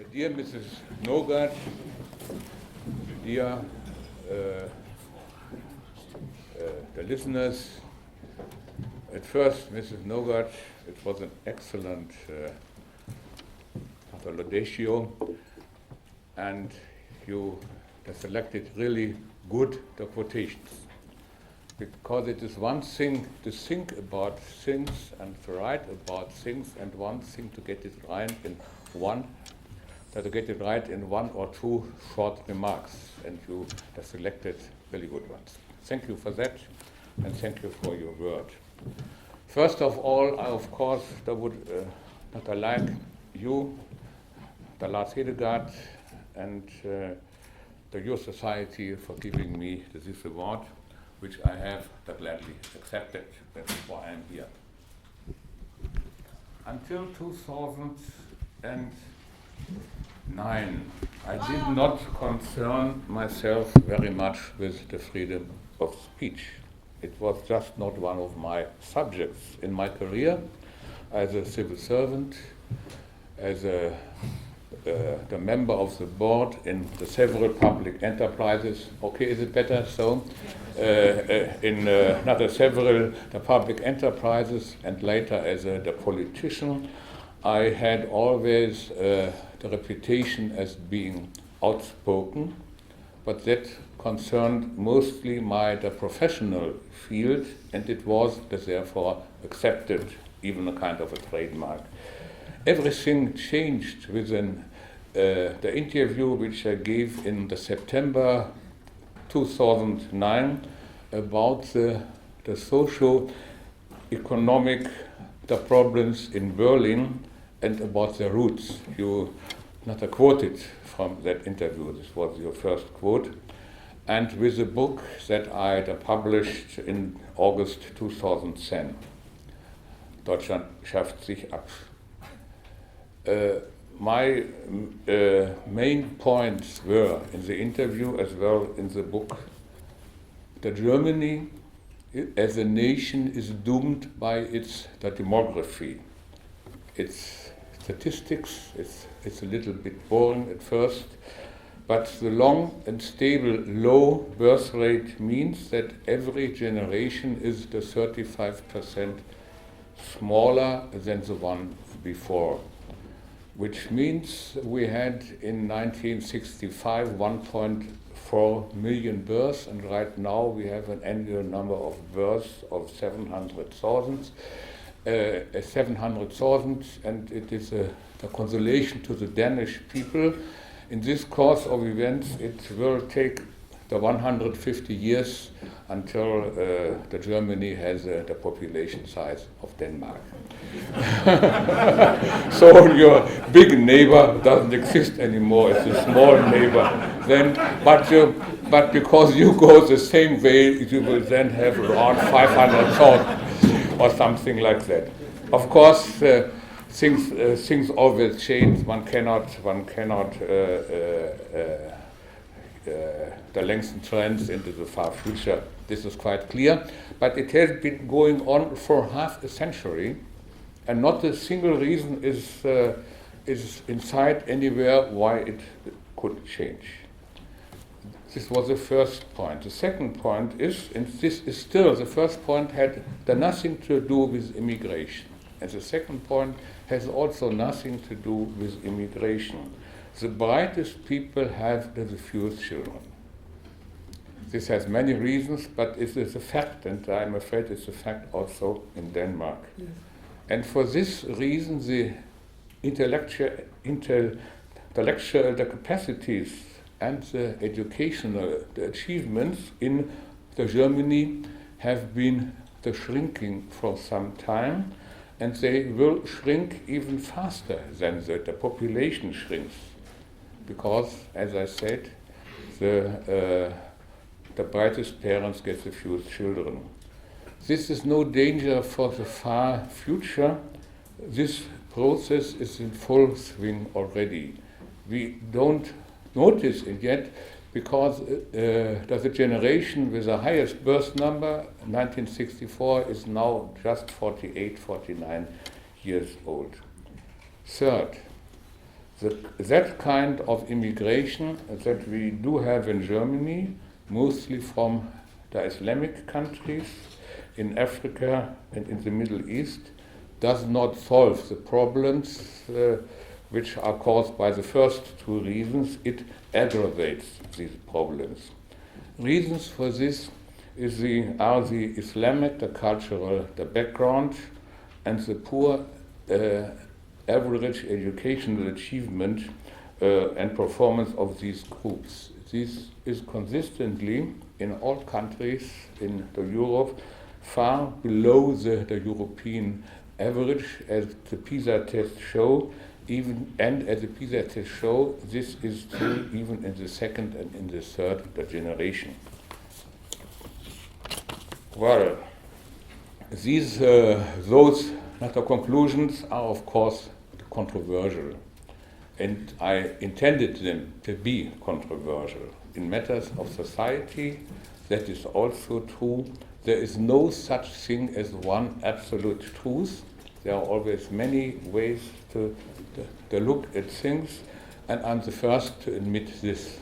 Dear Mrs. Nogart, dear the listeners, at first, Mrs. Nogart, it was an excellent laudatio, and you selected really good the quotations. Because it is one thing to think about things and to write about things, and one thing to get it right in one or two short remarks, and you have selected really good ones. Thank you for that, and thank you for your word. First of all, I, of course, would like you, the Lars Hedegaard, and the Your Society for giving me this award, which I have gladly accepted. That's why I'm here. Until 2009, I did not concern myself very much with the freedom of speech. It was just not one of my subjects in my career as a civil servant, as the member of the board in the several public enterprises. Okay, is it better? So, in several the public enterprises, and later as the politician, I had always the reputation as being outspoken, but that concerned mostly the professional field, and it was therefore accepted, even a kind of a trademark. Everything changed within the interview which I gave in the September 2009 about the socio-economic problems in Berlin and about the roots. You quoted from that interview. This was your first quote. And with a book that I published in August 2010, Deutschland, schafft, sich, my main points were in the interview as well in the book that Germany as a nation is doomed by its demography. Its statistics, it's a little bit boring at first, but the long and stable low birth rate means that every generation is 35% smaller than the one before, which means we had in 1965 1.4 million births, and right now we have an annual number of births of 700,000, and it is a consolation to the Danish people. In this course of events, it will take the 150 years until Germany has the population size of Denmark. So your big neighbor doesn't exist anymore. It's a small neighbor. Then, but because you go the same way, you will then have around 500,000 or something like that. Of course, things always change. One cannot the lengthen trends into the far future. This is quite clear, but it has been going on for half a century, and not a single reason is in sight anywhere why it could change. This was the first point. The second point is, and this is still, the first point had nothing to do with immigration, and the second point has also nothing to do with immigration. The brightest people have the fewest children. This has many reasons, but it is a fact, and I'm afraid it's a fact also in Denmark. Yes. And for this reason, the intellectual the capacities and the educational achievements in Germany have been shrinking for some time, and they will shrink even faster than the population shrinks. Because, as I said, the brightest parents get the fewest children. This is no danger for the far future. This process is in full swing already. We don't notice it yet because the generation with the highest birth number, 1964, is now just 48, 49 years old. Third, that kind of immigration that we do have in Germany, mostly from the Islamic countries, in Africa and in the Middle East, does not solve the problems which are caused by the first two reasons. It aggravates these problems. Reasons for this are the Islamic, the cultural, the background, and the poor average educational achievement and performance of these groups. This is consistently in all countries in Europe far below the European average, as the PISA tests show. As the PISA tests show, this is true even in the second and in the third generation. Well, those conclusions are of course controversial, and I intended them to be controversial. In matters of society, that is also true. There is no such thing as one absolute truth. There are always many ways to look at things, and I'm the first to admit this.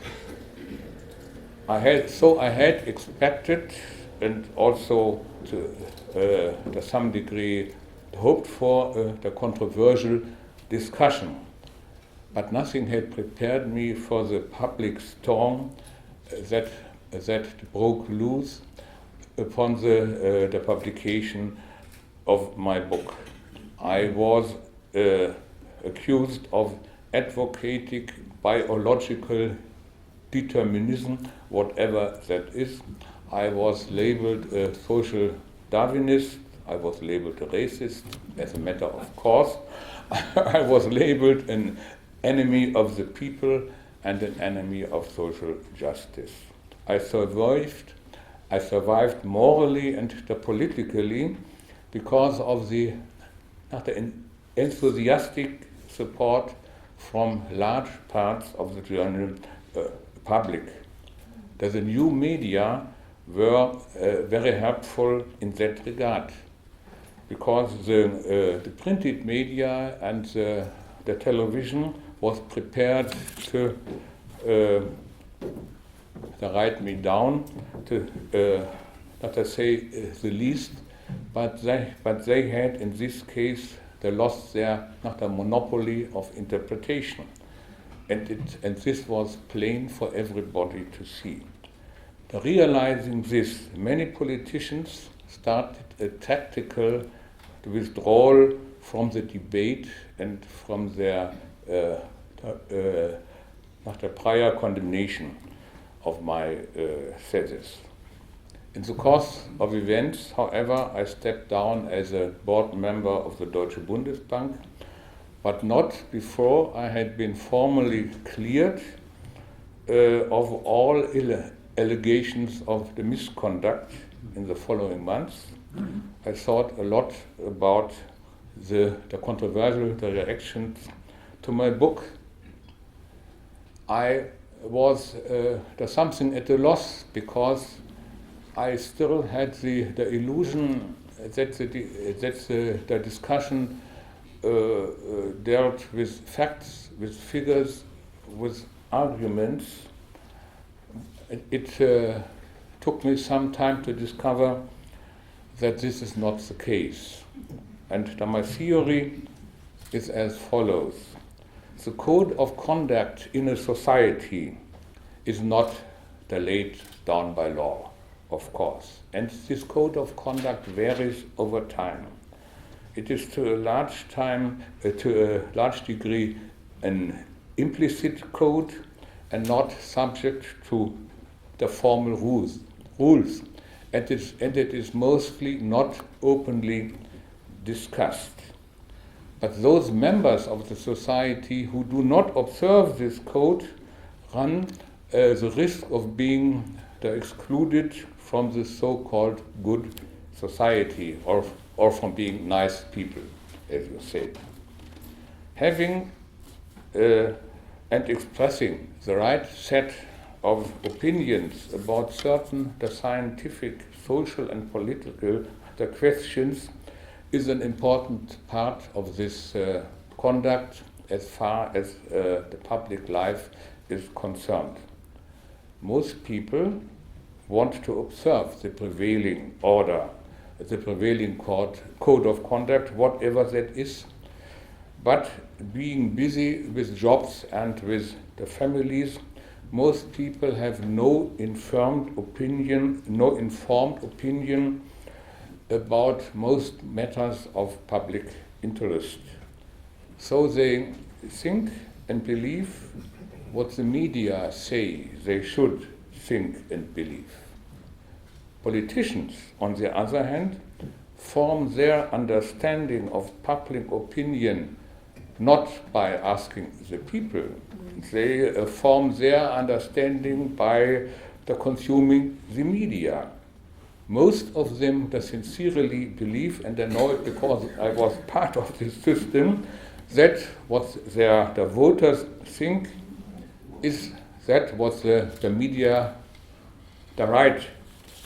I had expected and also to some degree hoped for the controversial discussion, but nothing had prepared me for the public storm that broke loose upon the publication of my book. I was accused of advocating biological determinism, whatever that is. I was labeled a social Darwinist. I was labeled a racist, as a matter of course. I was labeled an enemy of the people and an enemy of social justice. I survived morally and politically because of the enthusiastic support from large parts of the general public. The new media were very helpful in that regard, because the printed media and the television was prepared to write me down, not to say the least, but they had in this case they lost their monopoly of interpretation, and this was plain for everybody to see. Realizing this, many politicians started a tactical withdrawal from the debate and from their prior condemnation of my thesis. In the course of events, however, I stepped down as a board member of the Deutsche Bundesbank, but not before I had been formally cleared of all allegations of the misconduct in the following months. I thought a lot about the controversial reactions to my book. I was something at a loss, because I still had the illusion that the discussion dealt with facts, with figures, with arguments. It took me some time to discover that this is not the case. And my theory is as follows. The code of conduct in a society is not laid down by law, of course. And this code of conduct varies over time. It is to a large degree an implicit code and not subject to the formal rules. And it is mostly not openly discussed. But those members of the society who do not observe this code run the risk of being excluded from the so-called good society, or from being nice people, as you said. Having and expressing the right set of opinions about certain scientific, social and political questions is an important part of this conduct as far as the public life is concerned. Most people want to observe the prevailing order, the prevailing code of conduct, whatever that is. But being busy with jobs and with the families, most people have no informed opinion about most matters of public interest. So they think and believe what the media say they should think and believe. Politicians, on the other hand, form their understanding of public opinion not by asking the people. They form their understanding by the consuming the media. Most of them sincerely believe, and I know it because I was part of this system, that what the voters think is that what the media, the right,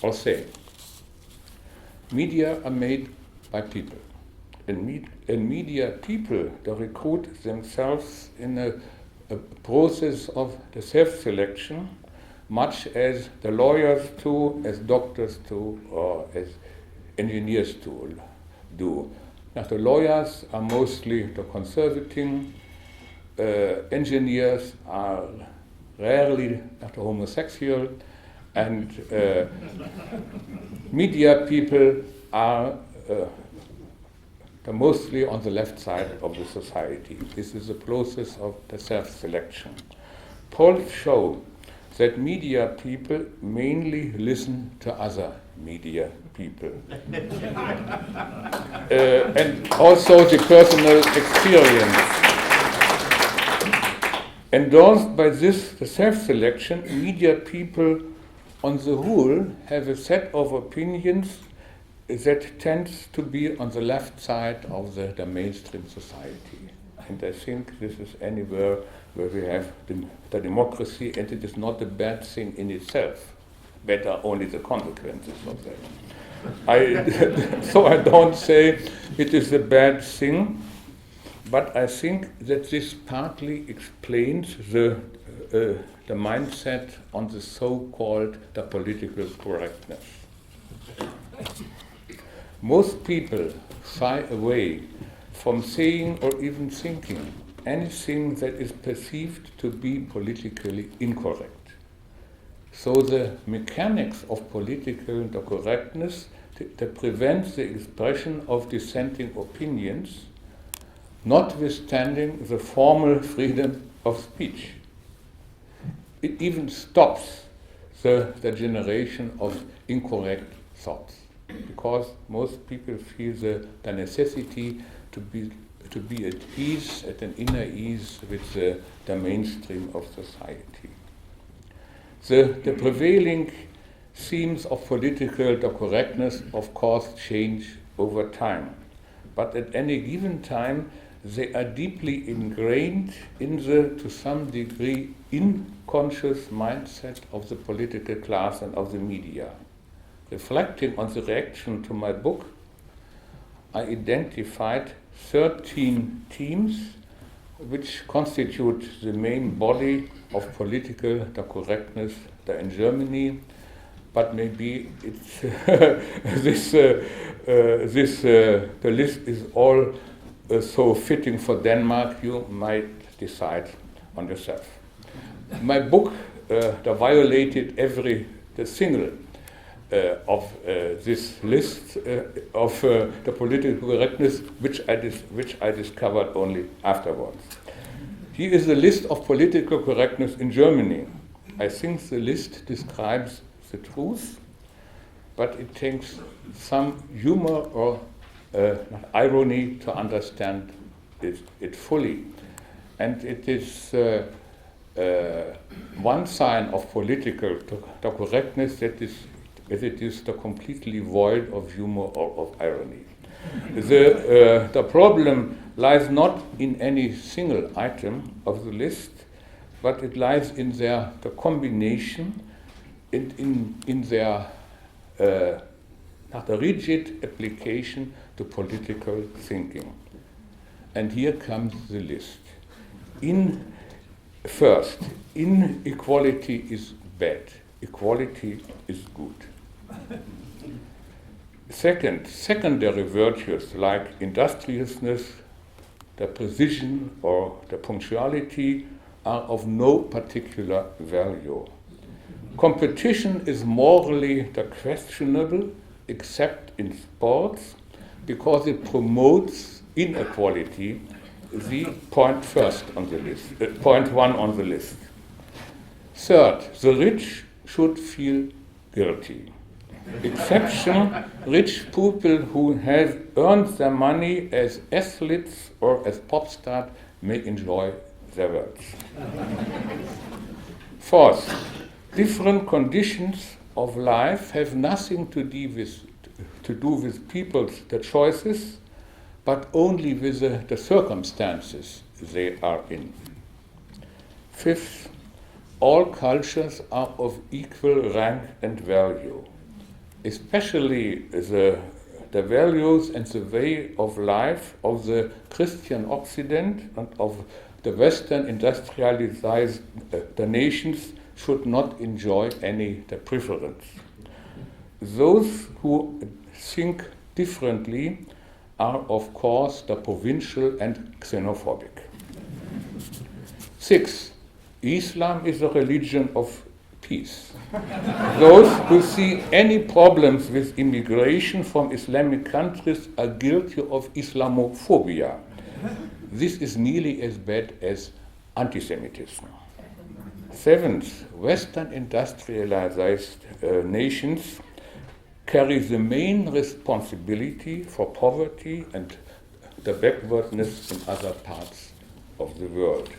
or say. Media are made by people. And media people, they recruit themselves in a process of the self-selection, much as the lawyers do, as doctors do, or as engineers do. Now, the lawyers are mostly the conservative, engineers are rarely the homosexual, and media people are mostly on the left side of the society. This is a process of the self-selection. Polls show that media people mainly listen to other media people. And also the personal experience. Endorsed by this, the self-selection, media people on the whole have a set of opinions that tends to be on the left side of the mainstream society. And I think this is anywhere where we have the democracy, and it is not a bad thing in itself. Better only the consequences of that. So I don't say it is a bad thing, but I think that this partly explains the mindset on the so-called the political correctness. Most people shy away from saying or even thinking anything that is perceived to be politically incorrect. So the mechanics of political correctness that prevents the expression of dissenting opinions, notwithstanding the formal freedom of speech. It even stops the generation of incorrect thoughts, because most people feel the necessity to be at ease, at an inner ease with the mainstream of society. The prevailing themes of political correctness, of course, change over time. But at any given time, they are deeply ingrained in the, to some degree, unconscious mindset of the political class and of the media. Reflecting on the reaction to my book, I identified 13 themes which constitute the main body of political correctness in Germany, but maybe it's the list is all so fitting for Denmark. You might decide on yourself. My book violated the single of this list of the political correctness, which I discovered only afterwards. Here is the list of political correctness in Germany. I think the list describes the truth, but it takes some humor or irony to understand it fully. And it is one sign of political correctness that it is completely void of humor or of irony. The problem lies not in any single item of the list, but it lies in the combination, in their the rigid application to political thinking. And here comes the list. First, inequality is bad. Equality is good. Second, secondary virtues like industriousness, the precision or the punctuality are of no particular value. Competition is morally questionable, except in sports, because it promotes inequality, the point one on the list. Third, the rich should feel guilty. Exception, rich people who have earned their money as athletes or as pop stars may enjoy their wealth. Fourth, different conditions of life have nothing to do with people's choices, but only with the circumstances they are in. Fifth, all cultures are of equal rank and value. Especially the values and the way of life of the Christian Occident and of the Western industrialized nations should not enjoy any preference. Those who think differently are, of course, the provincial and xenophobic. Six, Islam is a religion of peace. Those who see any problems with immigration from Islamic countries are guilty of Islamophobia. This is nearly as bad as anti-Semitism. Seventh, Western industrialized nations carry the main responsibility for poverty and the backwardness in other parts of the world.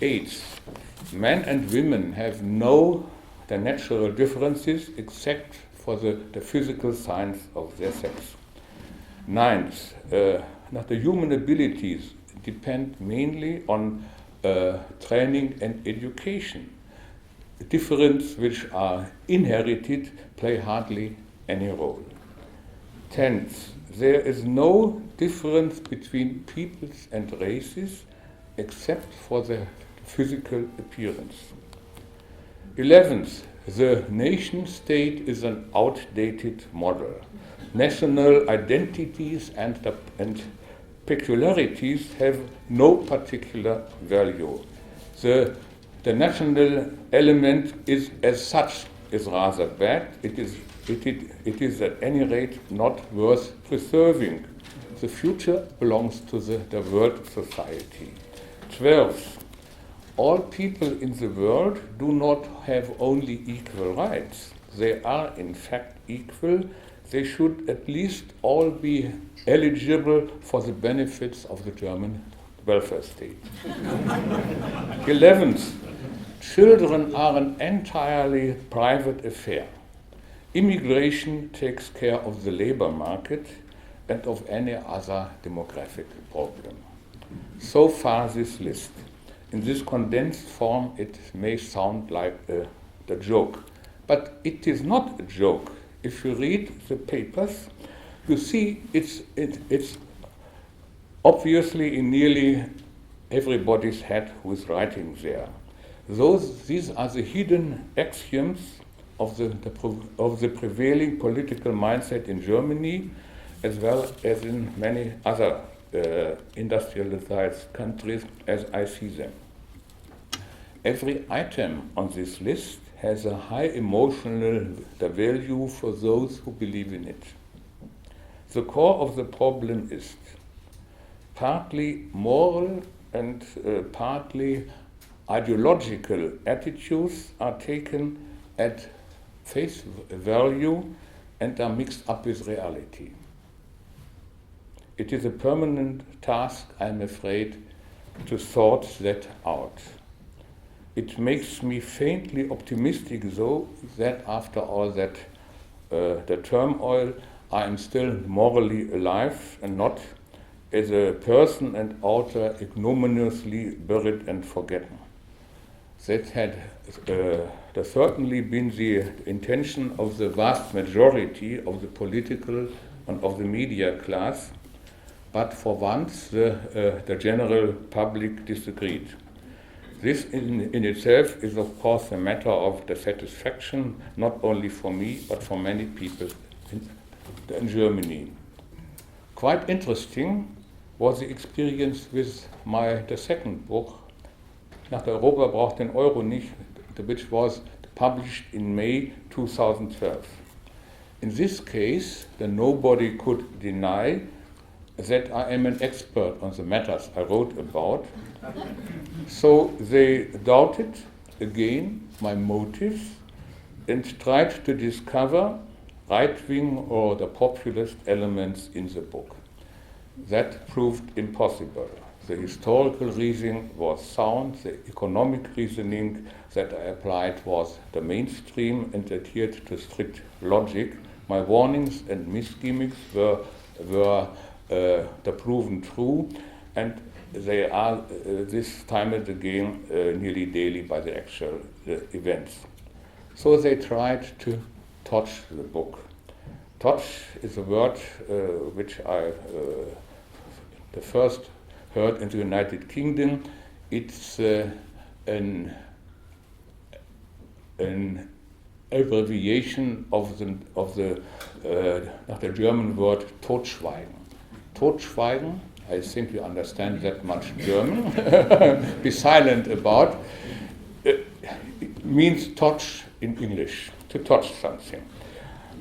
Eighth, men and women have the natural differences except for the physical signs of their sex. Ninth, the human abilities depend mainly on training and education. The differences which are inherited play hardly any role. Tenth, there is no difference between peoples and races except for their physical appearance. 11th, the nation state is an outdated model. National identities and peculiarities have no particular value. The national element is as such is rather bad. It is at any rate not worth preserving. The future belongs to the world society. 12th, all people in the world do not have only equal rights. They are in fact equal. They should at least all be eligible for the benefits of the German welfare state. 11th, children are an entirely private affair. Immigration takes care of the labor market and of any other demographic problem. So far this list. In this condensed form, it may sound like a joke, but it is not a joke. If you read the papers, you see it's obviously in nearly everybody's head who is writing there. These are the hidden axioms of the prevailing political mindset in Germany, as well as in many other industrialized countries as I see them. Every item on this list has a high emotional value for those who believe in it. The core of the problem is partly moral and partly ideological attitudes are taken at face value and are mixed up with reality. It is a permanent task, I'm afraid, to sort that out. It makes me faintly optimistic, though, that after all that the turmoil, I am still morally alive and not as a person and author ignominiously buried and forgotten. That had certainly been the intention of the vast majority of the political and of the media class, but for once the general public disagreed. This in itself is of course a matter of the satisfaction, not only for me, but for many people in Germany. Quite interesting was the experience with the second book, Nach der Europa braucht den Euro nicht, which was published in May 2012. In this case, nobody could deny that I am an expert on the matters I wrote about. So they doubted again my motives and tried to discover right-wing or the populist elements in the book. That proved impossible. The historical reasoning was sound, the economic reasoning that I applied was the mainstream and adhered to strict logic. My warnings and misgivings were the proven true, and they are this time and again nearly daily by the actual events. So they tried to touch the book. Touch is a word which I the first heard in the United Kingdom. It's an abbreviation of the German word Totschweigen. Totschweigen, I think you understand that much German. Be silent about. It means touch in English, to touch something.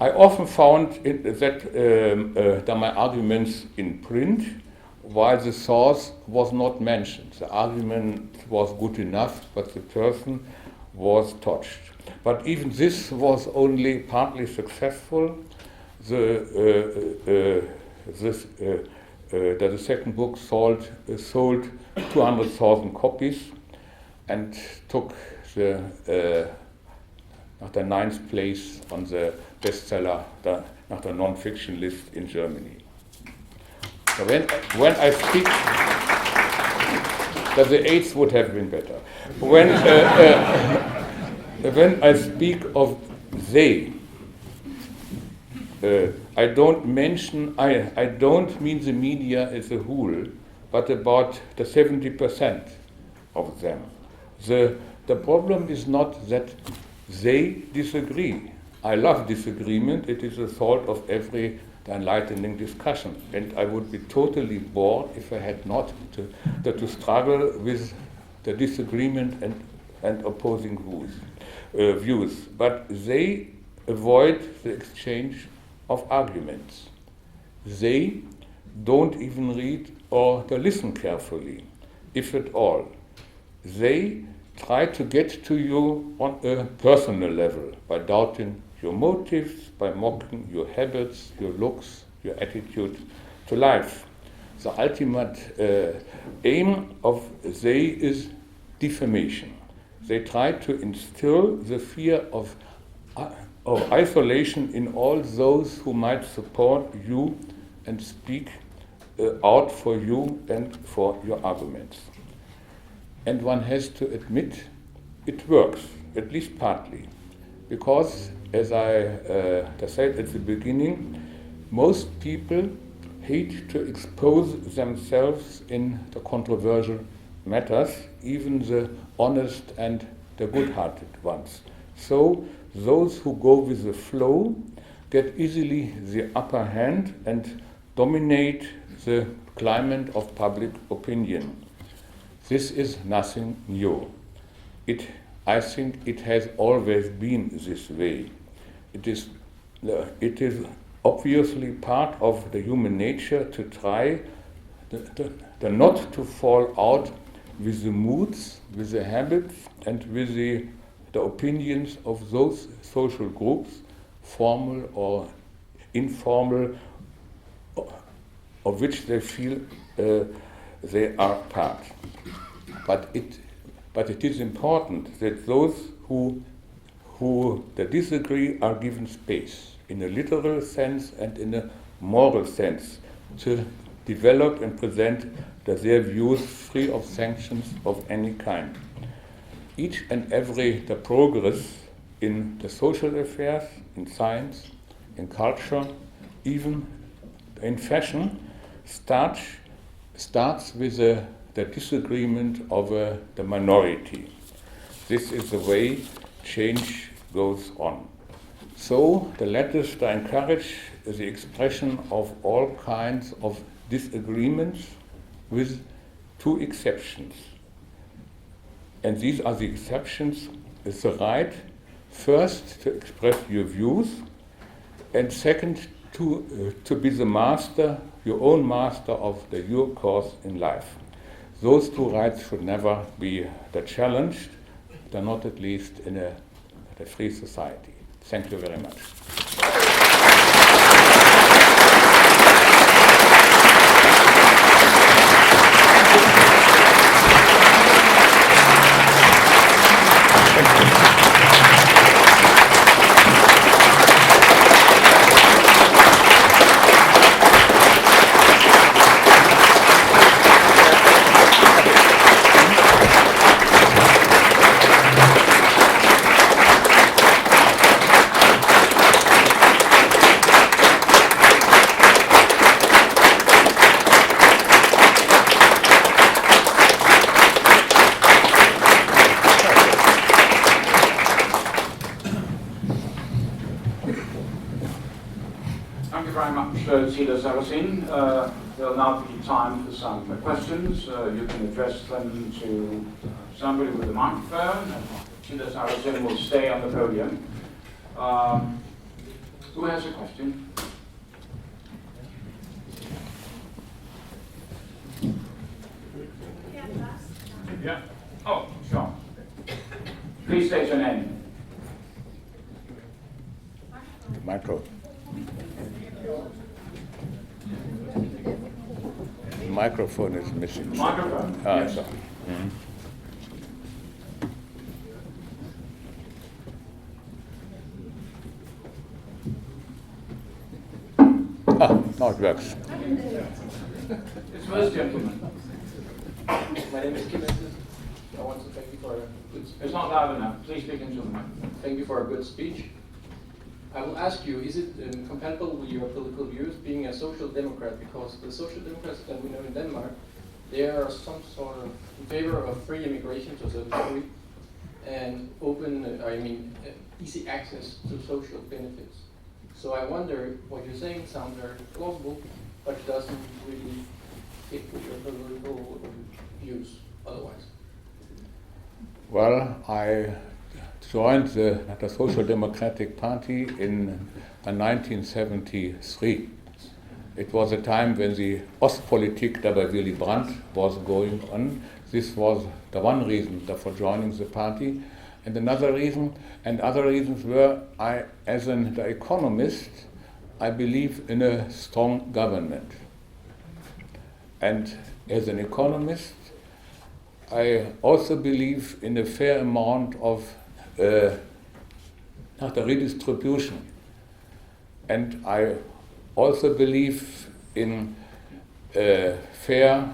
I often found that my arguments in print, while the source was not mentioned. The argument was good enough, but the person was touched. But even this was only partly successful. The second book sold 200,000 copies and took the ninth place on the bestseller, the non-fiction list in Germany. So when I speak, that the eighth would have been better. When I speak of they, I don't mean the media as a whole, but about the 70% of them. The problem is not that they disagree. I love disagreement. It is the salt of every enlightening discussion, and I would be totally bored if I had not to struggle with the disagreement and opposing views. But they avoid the exchange of arguments. They don't even read or listen carefully, if at all. They try to get to you on a personal level by doubting your motives, by mocking your habits, your looks, your attitude to life. The ultimate aim of they is defamation. They try to instill the fear of isolation in all those who might support you and speak out for you and for your arguments. And one has to admit it works, at least partly, because as I said at the beginning, most people hate to expose themselves in the controversial matters, even the honest and the good-hearted ones. So those who go with the flow get easily the upper hand and dominate the climate of public opinion. This is nothing new. I think it has always been this way. It is obviously part of the human nature to try not to fall out with the moods, with the habits, and with the opinions of those social groups, formal or informal, of which they feel they are part. But it is important that those who disagree are given space, in a literal sense and in a moral sense, to develop and present their views free of sanctions of any kind. Each and every progress in the social affairs, in science, in culture, even in fashion, starts with the disagreement of the minority. This is the way change goes on. So the letters encourage the expression of all kinds of disagreements with two exceptions. And these are the exceptions. It's the right, first, to express your views, and second, to be the master, your own master of your course in life. Those two rights should never be challenged, they're not at least in a free society. Thank you very much. Thilo Sarrazin. There'll now be time for some questions. You can address them to somebody with a microphone. Thilo Sarrazin will stay on the podium. Who has a question? Yeah. Oh, sure. Please state your name. Micro. The microphone is missing. Microphone. Yes. Sorry. Mm-hmm. Now it works. It's first gentleman. My name is Kim. I want to thank you for a good speech. It's not loud enough. Please speak into the microphone. Thank you for a good speech. I will ask you, is it compatible with your political views being a social democrat? Because the social democrats that we know in Denmark, they are some sort of in favor of free immigration to a certain degree and easy access to social benefits. So I wonder, what you're saying sounds very plausible, but it doesn't really fit with your political views otherwise. Well, I joined the Social Democratic Party in 1973. It was a time when the Ostpolitik by Willy Brandt was going on. This was the one reason for joining the party. And other reasons were, as an economist, I believe in a strong government. And as an economist, I also believe in a fair amount of the redistribution. And I also believe in fair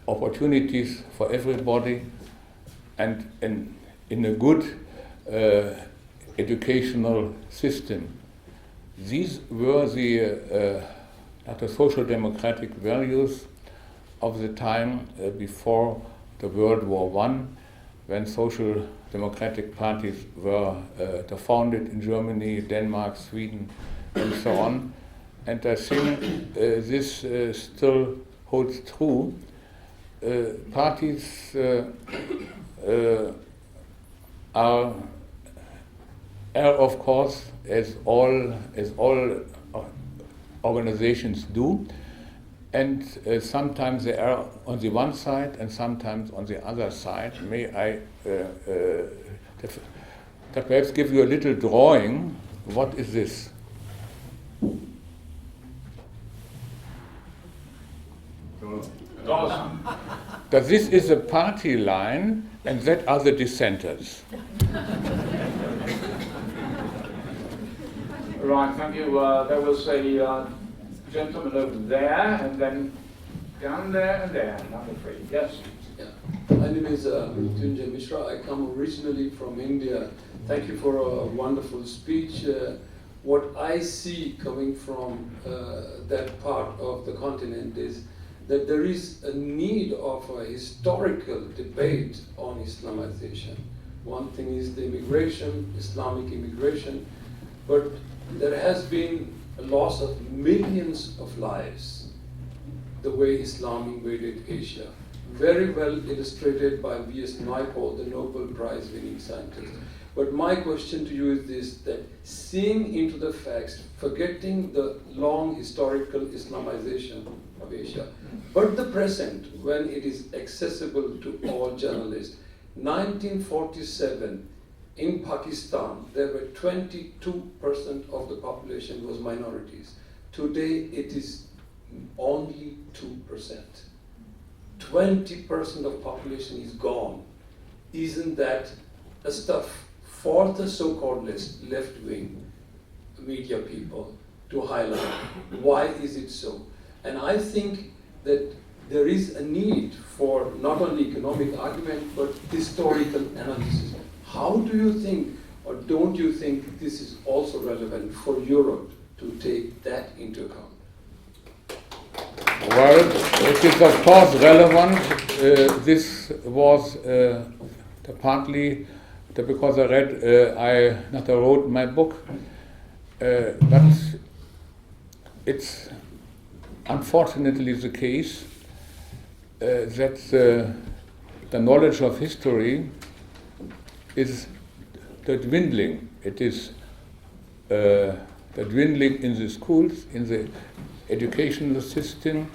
opportunities for everybody and in a good educational system. These were the social democratic values of the time before the World War I, when social democratic parties were founded in Germany, Denmark, Sweden, and so on. And I think this still holds true. Parties are of course, as all organizations do, and sometimes they are on the one side and sometimes on the other side. May I perhaps give you a little drawing? What is this? That this is a party line, and that are the dissenters. Right, thank you. There was a gentleman over there, and then down there and there, number 3. Yes? Yeah. My name is Tunja Mishra. I come originally from India. Thank you for a wonderful speech. what I see coming from that part of the continent is that there is a need of a historical debate on Islamization. One thing is the immigration, Islamic immigration, but there has been a loss of millions of lives the way Islam invaded Asia. Very well illustrated by V.S. Naipaul, the Nobel Prize winning scientist. But my question to you is this, that seeing into the facts, forgetting the long historical Islamization of Asia, but the present, when it is accessible to all journalists. 1947, in Pakistan, there were 22% of the population was minorities. Today, it is only 2%. 20% of population is gone. Isn't that a stuff for the so-called left-wing media people to highlight? Why is it so? And I think that there is a need for not only economic argument, but historical analysis. How do you think, or don't you think this is also relevant for Europe to take that into account? Well, it is of course relevant. This was partly because I wrote my book, but it's unfortunately the case that the knowledge of history is dwindling. It is dwindling in the schools, in the educational system.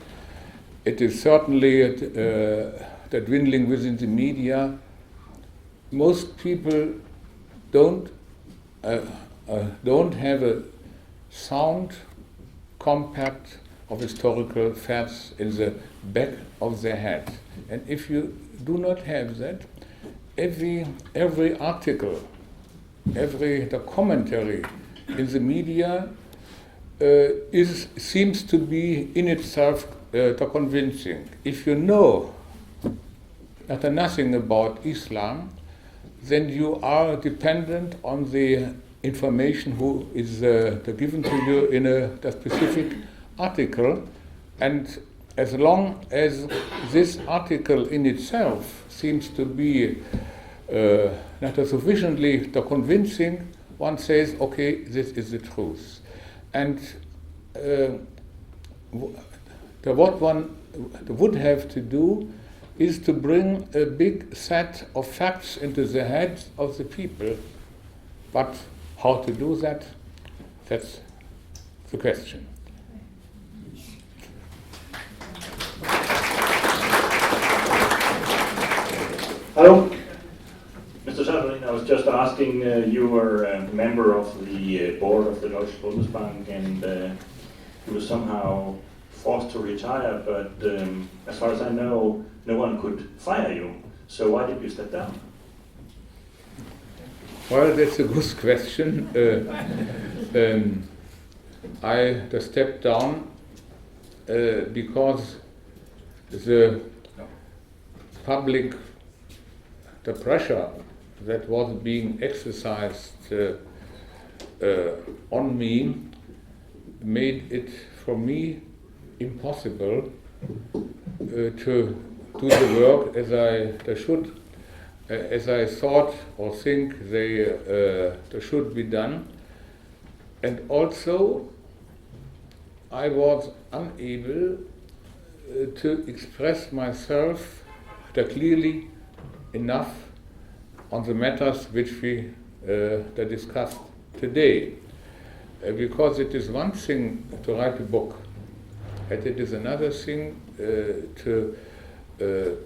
It is certainly dwindling within the media. Most people don't have a sound, compact of historical facts in the back of their head. And if you do not have that, every article, the commentary in the media seems to be in itself convincing. If you know nothing about Islam, then you are dependent on the information who is given to you in a specific article, and as long as this article in itself seems to be not sufficiently convincing, one says, okay, this is the truth. And what one would have to do is to bring a big set of facts into the heads of the people. But how to do that? That's the question. Hello, Mr. Sarrazin. I was just asking, you were a member of the board of the Deutsche Bundesbank, and you were somehow forced to retire, but as far as I know, no one could fire you. So why did you step down? Well, that's a good question. I stepped down because the public, the pressure that was being exercised on me made it for me impossible to do the work as I thought or think they should be done. And also I was unable to express myself clearly enough on the matters which we discussed today. Because it is one thing to write a book, and it is another thing to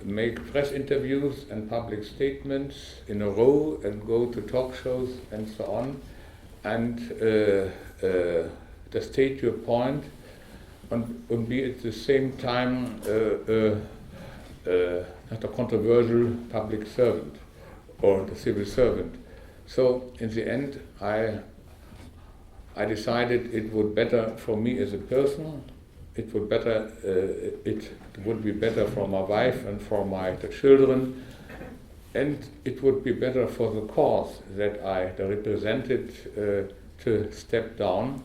make press interviews and public statements in a row and go to talk shows and so on, and to state your point and be at the same time not a controversial public servant or the civil servant. So in the end, I decided it would better for me as a person. It would be better for my wife and for the children, and it would be better for the cause that I represented to step down,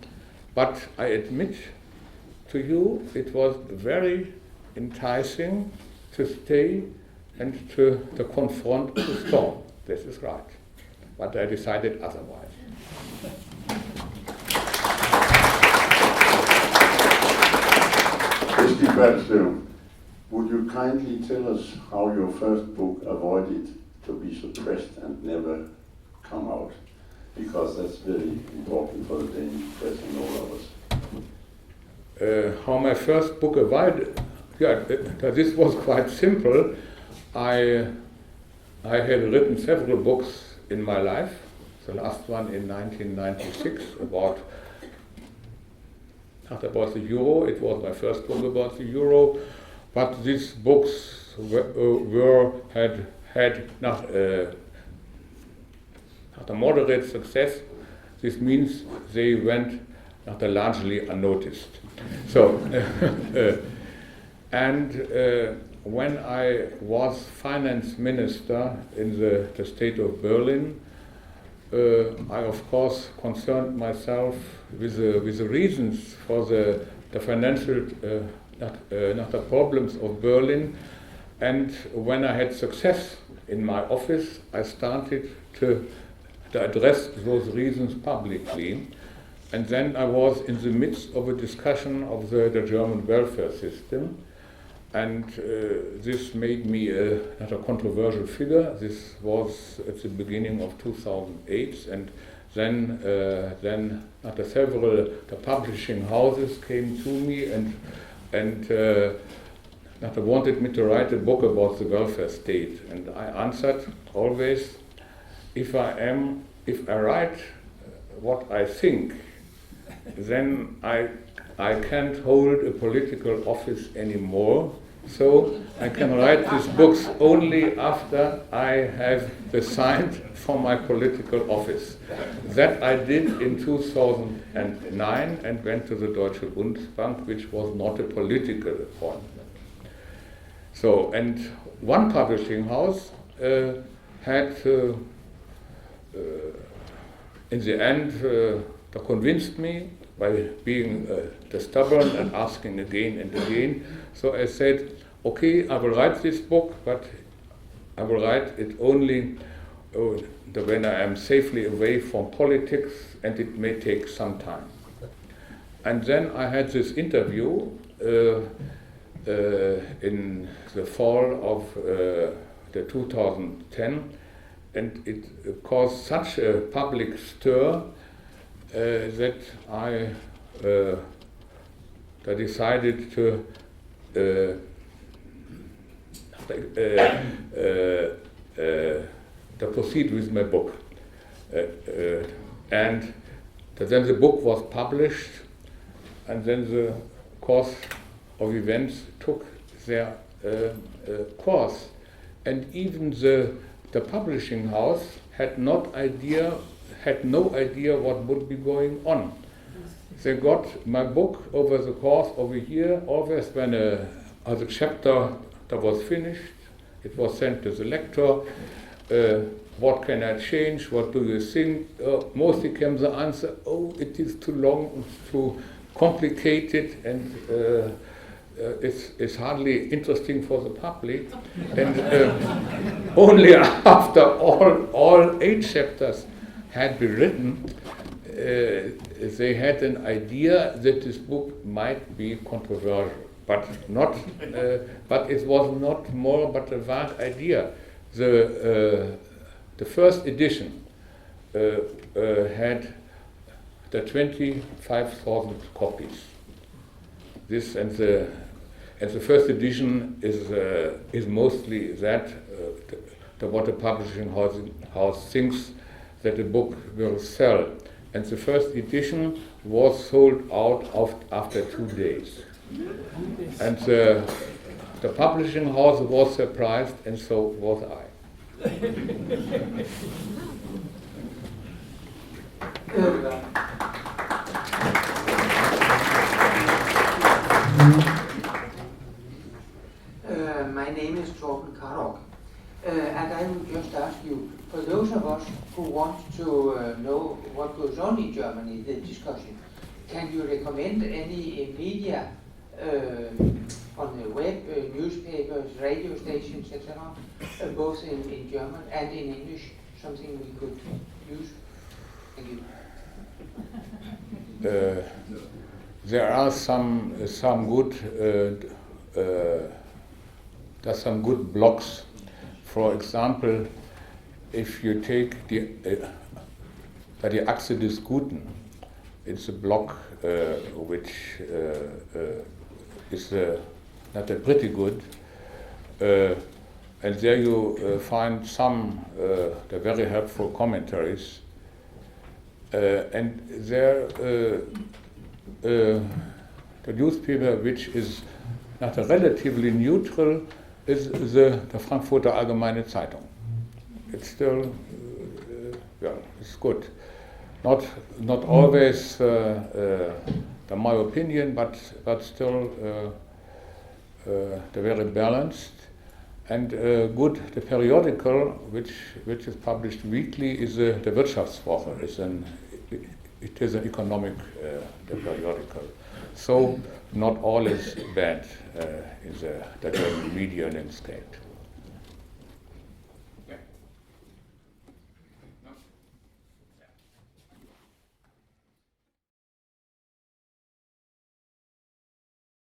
but I admit to you it was very enticing to stay and to confront the storm. This is right. But I decided otherwise. Mr. Bertelslev, would you kindly tell us how your first book avoided to be suppressed and never come out? Because that's very important for the Danish press and all of us. How my first book avoided? Yeah, this was quite simple. I had written several books in my life. The last one in 1996 about the euro. It was my first book about the euro, but these books had not a moderate success. This means they went largely unnoticed. So, when I was finance minister in the state of Berlin, I of course concerned myself with the reasons for the financial the problems of Berlin, and when I had success in my office, I started to address those reasons publicly, and then I was in the midst of a discussion of the German welfare system. And this made me not a controversial figure. This was at the beginning of 2008, and then after several publishing houses came to me and wanted me to write a book about the welfare state. And I answered always, if I write what I think, then I can't hold a political office anymore, so I can write these books only after I have resigned from my political office. That I did in 2009 and went to the Deutsche Bundesbank, which was not a political appointment. So, and one publishing house had, in the end, convinced me by being stubborn and asking again and again. So I said, okay, I will write this book, but I will write it only when I am safely away from politics, and it may take some time. And then I had this interview in the fall of the 2010, and it caused such a public stir that I decided to proceed with my book. And then the book was published, and then the course of events took their course. And even the publishing house had no idea what would be going on. They got my book over the course of a year. Always when the chapter that was finished, it was sent to the lecturer. What can I change? What do you think? Mostly came the answer, oh, it is too long, it's too complicated, and it's hardly interesting for the public. And only after all 8 chapters had been written, they had an idea that this book might be controversial, but it was not more but a vague idea. The first edition had the 25,000 copies. This and the first edition is mostly that what the publishing house thinks that the book will sell. And the first edition was sold out after 2 days. And the publishing house was surprised, and so was I. My name is Torben Karok, and I'm just just ask you, for those of us who want to know what goes on in Germany, the discussion, can you recommend any media on the web, newspapers, radio stations, etc., both in German and in English, something we could use? Thank you. There are some good there's some good blogs. For example, if you take die Achse des Guten, it's a blog which is not pretty good, and there you find some the very helpful commentaries, and there the newspaper which is not relatively neutral is the Frankfurter Allgemeine Zeitung. It's still it's good. Not always my opinion, but still they're very balanced and good. The periodical which is published weekly is the Wirtschaftswoche. It is an economic periodical. So not all is bad in the German media landscape.